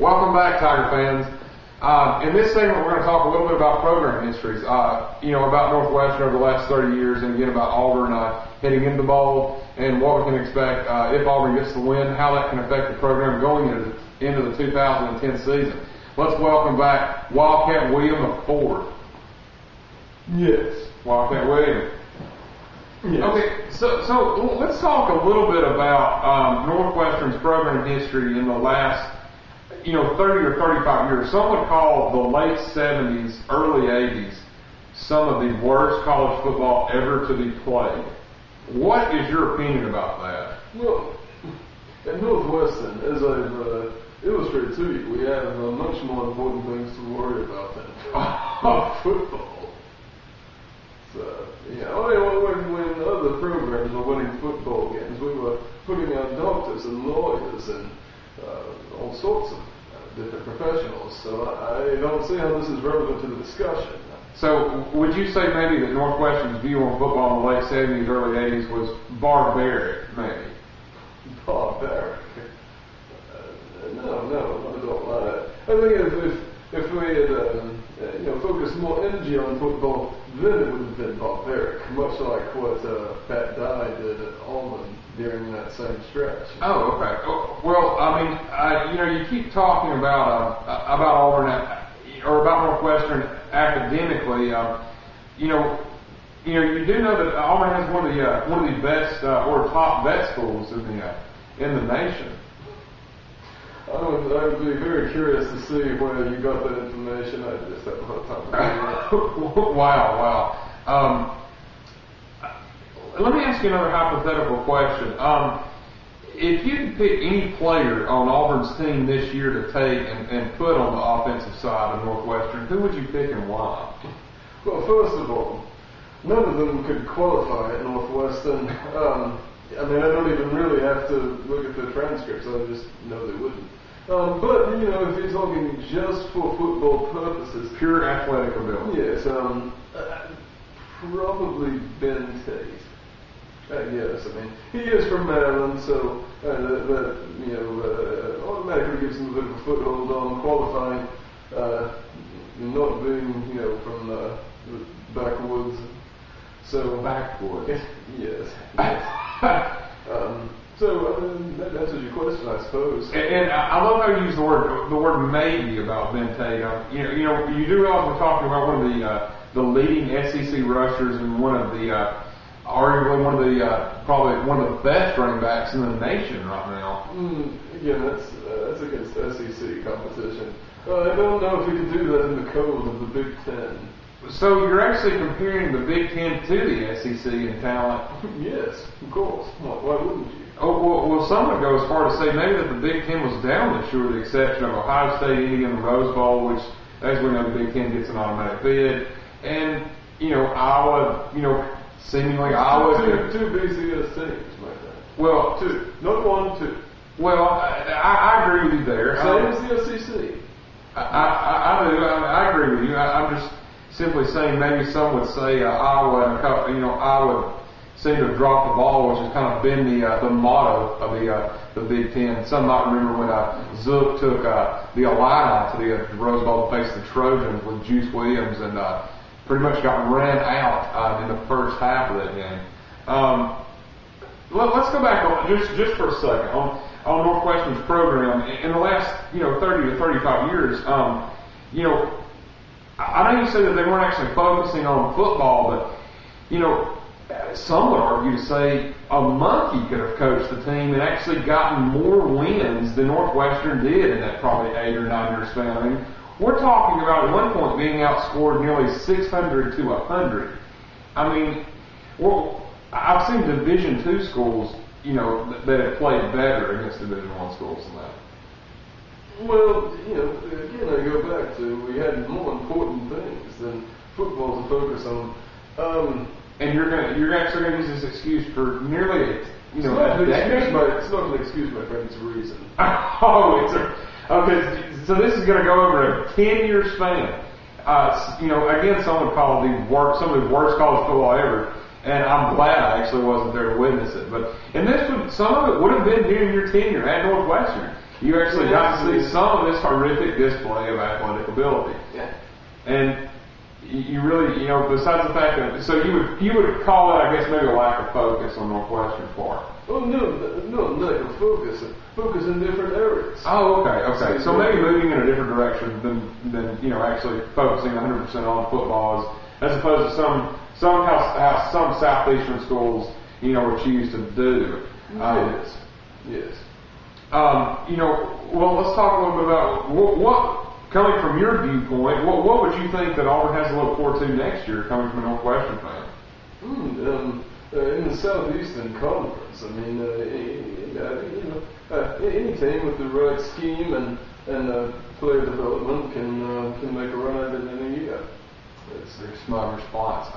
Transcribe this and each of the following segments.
Welcome back, Tiger fans. In this segment, we're going to talk a little bit about program histories. About Northwestern over the last 30 years, and again about Auburn heading into the bowl, and what we can expect if Auburn gets the win, how that can affect the program going into the 2010 season. Let's welcome back Wildcat William of Ford. Yes. Wildcat William. Yes. Okay, so let's talk a little bit about Northwestern's program history in the last 30 or 35 years. Some would call the late 70s, early 80s some of the worst college football ever to be played. What is your opinion about that? Well, at Northwestern, as I've illustrated to you, we have much more important things to worry about than football. So, when other programs were winning football games, we were putting out doctors and lawyers and all sorts of different professionals. So I don't see how this is relevant to the discussion. So would you say maybe that Northwestern's view on football in the late 70s, early 80s was barbaric, maybe? Barbaric? No, I don't like that. I think if we had focused more energy on football, then it would have been barbaric, much like what Pat Dye did at Auburn during that same stretch. Oh, okay. Well, I mean, you keep talking about Auburn or about Northwestern academically. You do know that Auburn has one of the best or top vet schools in the nation. I would be very curious to see where you got that information. I just have a hard time believing it. Wow. Let me ask you another hypothetical question. If you could pick any player on Auburn's team this year to take and put on the offensive side of Northwestern, who would you pick and why? Well, first of all, none of them could qualify at Northwestern. I don't even really have to look at the transcripts. I just know they wouldn't. But, if you're talking just for football purposes, pure athletic ability. Yes, probably Ben Tate. Yes, he is from Maryland, so that automatically gives him a bit of a foothold on qualifying, not being, from the backwoods. So backwoods. Yes. That answers your question, I suppose. And I love how you use the word maybe about Ben Tate. You do realize we're talking about one of the leading SEC rushers and one of the arguably probably one of the best running backs in the nation right now. Again, that's against SEC competition. I don't know if you can do that in the code of the Big Ten. So you're actually comparing the Big Ten to the SEC in talent? Yes, of course. Why wouldn't you? Oh, well, some would go as far to say maybe that the Big Ten was down this year with the exception of Ohio State eating in the Rose Bowl, which, as we know, the Big Ten gets an automatic bid. And, Iowa, seemingly Iowa... Two BCS teams, my friend. Well... Two. Not one, two. Well, I agree with you there. Same as the SEC. I do. I agree with you. I'm just simply saying maybe some would say Iowa and Iowa seem to have dropped the ball, which has kind of been the motto of the Big Ten. Some might remember when Zook took the Illini to the Rose Bowl to face the Trojans with Juice Williams and pretty much got ran out in the first half of that game. Let's go back just for a second on Northwestern's program in the last 30 to 35 years. I know you say that they weren't actually focusing on football, but some would argue to say a monkey could have coached the team and actually gotten more wins than Northwestern did in that probably 8 or 9 year span. We're talking about at one point being outscored nearly 600 to 100. I've seen Division II schools, that have played better against Division I schools than that. Well, again, I go back to we had more important things than football to focus on. And you're actually going to use this excuse for nearly it's not an excuse, my friend. It's a reason. Okay. So this is going to go over a 10-year span. Again, some would call some of the worst college football ever. And I'm glad I actually wasn't there to witness it. But some of it would have been during your tenure at Northwestern. you actually got to see some of this horrific display of athletic ability. Yeah. And you really, besides the fact that, so you would call that, I guess, maybe a lack of focus on Northwestern's part. Oh, no, lack of focus. Focus in different areas. Oh, okay. So maybe moving in a different direction than actually focusing 100% on football, as opposed to some southeastern schools, choose to do. Yes. Well, let's talk a little bit about what coming from your viewpoint, what would you think that Auburn has to look forward to next year, coming from a Northwestern fan? In the Southeastern Conference, I mean, any team with the right scheme and player development can make a run at it in a year. That's a smart response.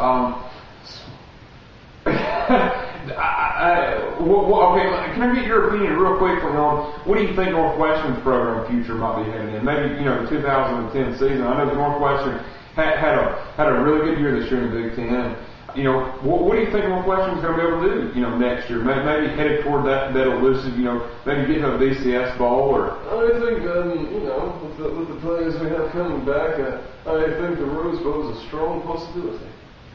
Okay, can I get your opinion real quickly on what do you think Northwestern's program future might be headed in? Maybe, the 2010 season. I know Northwestern had a really good year this year in the Big Ten. What do you think Northwestern's going to be able to do, next year? Maybe headed toward that elusive, maybe get to a BCS bowl or. I think, with the players we have coming back, I think the Rose Bowl is a strong possibility.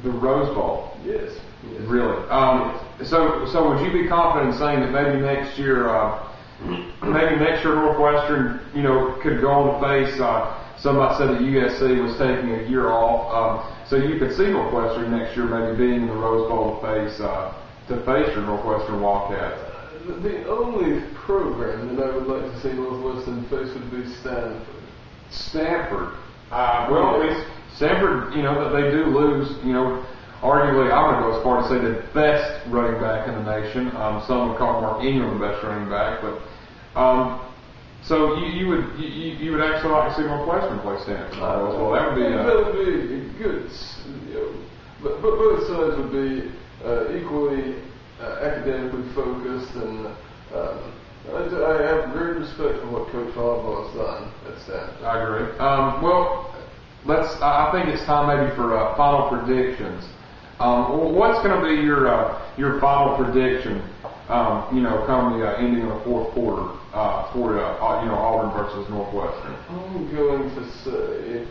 The Rose Bowl. Yes. Really? So would you be confident in saying that maybe next year Northwestern, could go on to face, somebody said that USC was taking a year off, so you could see Northwestern next year maybe being in the Rose Bowl to face your Northwestern Wildcats? The only program that I would like to see Northwestern face would be Stanford. Stanford? Well, at least Stanford, that they do lose, arguably, I'm going to go as far to say the best running back in the nation. Some would call Mark Ingram the best running back, but so you would actually like to see Northwestern play Stanford. Well, that would be that would be good. But both sides would be equally academically focused, and I have great respect for what Coach Harbaugh has done at Stanford. I agree. Well, I think it's time maybe for final predictions. What's going to be your final prediction? Come the ending of the fourth quarter for Auburn versus Northwestern. I'm going to say,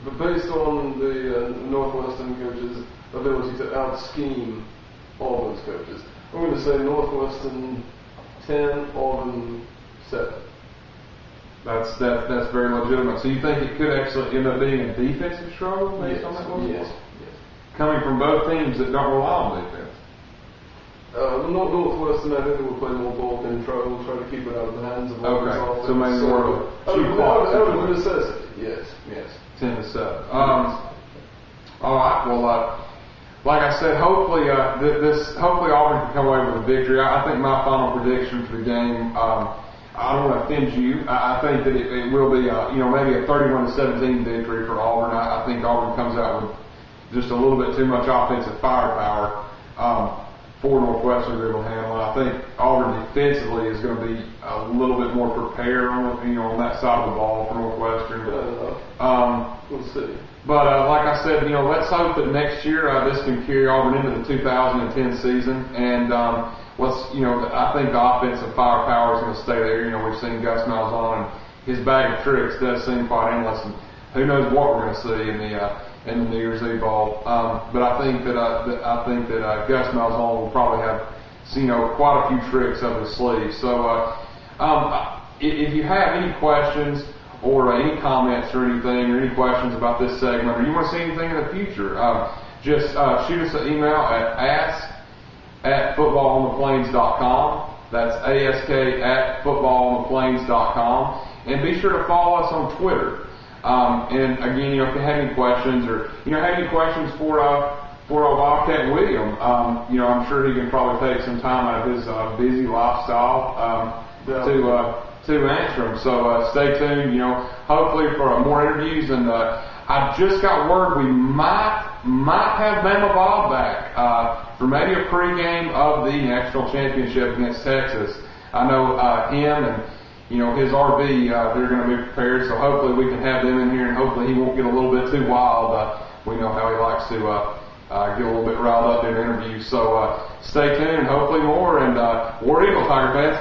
but based on the Northwestern coaches' ability to out-scheme Auburn's coaches, I'm going to say Northwestern 10, Auburn 7. That's very legitimate. So you think it could actually end up being a defensive struggle based on that? Yes. Coming from both teams that don't rely on defense. Northwestern, I think they will play more ball control, try to keep it out of the hands of Auburn's offense. So maybe more of a shoot clock. Out of necessity. Yes. 10-7. All right. Well, like I said, hopefully Auburn can come away with a victory. I think my final prediction for the game. I don't want to offend you. I think that it will be, maybe a 31-17 victory for Auburn. I think Auburn comes out with just a little bit too much offensive firepower for Northwestern to be able to handle. I think Auburn defensively is going to be a little bit more prepared on that side of the ball for Northwestern. We'll see. But like I said, let's hope that next year this can carry Auburn into the 2010 season, and I think the offensive firepower is going to stay there. We've seen Gus Malzahn, and his bag of tricks does seem quite endless, and who knows what we're going to see in the New Year's Eve Bowl. But I think that Gus Malzahn will probably have quite a few tricks up his sleeve. So if you have any questions or any comments or anything, or any questions about this segment, or you want to see anything in the future, just shoot us an email at ask@footballontheplains.com. That's ask@footballontheplains.com. And be sure to follow us on Twitter. And again, if you have any questions or have any questions for Wildcat William, I'm sure he can probably take some time out of his busy lifestyle to answer them. So stay tuned. Hopefully for more interviews. And I just got word we might have Bama Bob back for maybe a pregame of the national championship against Texas. I know him and his RV, they're going to be prepared, so hopefully we can have them in here, and hopefully he won't get a little bit too wild. We know how he likes to get a little bit riled up in interviews. So stay tuned, and hopefully more. And War Eagle, Tiger fans.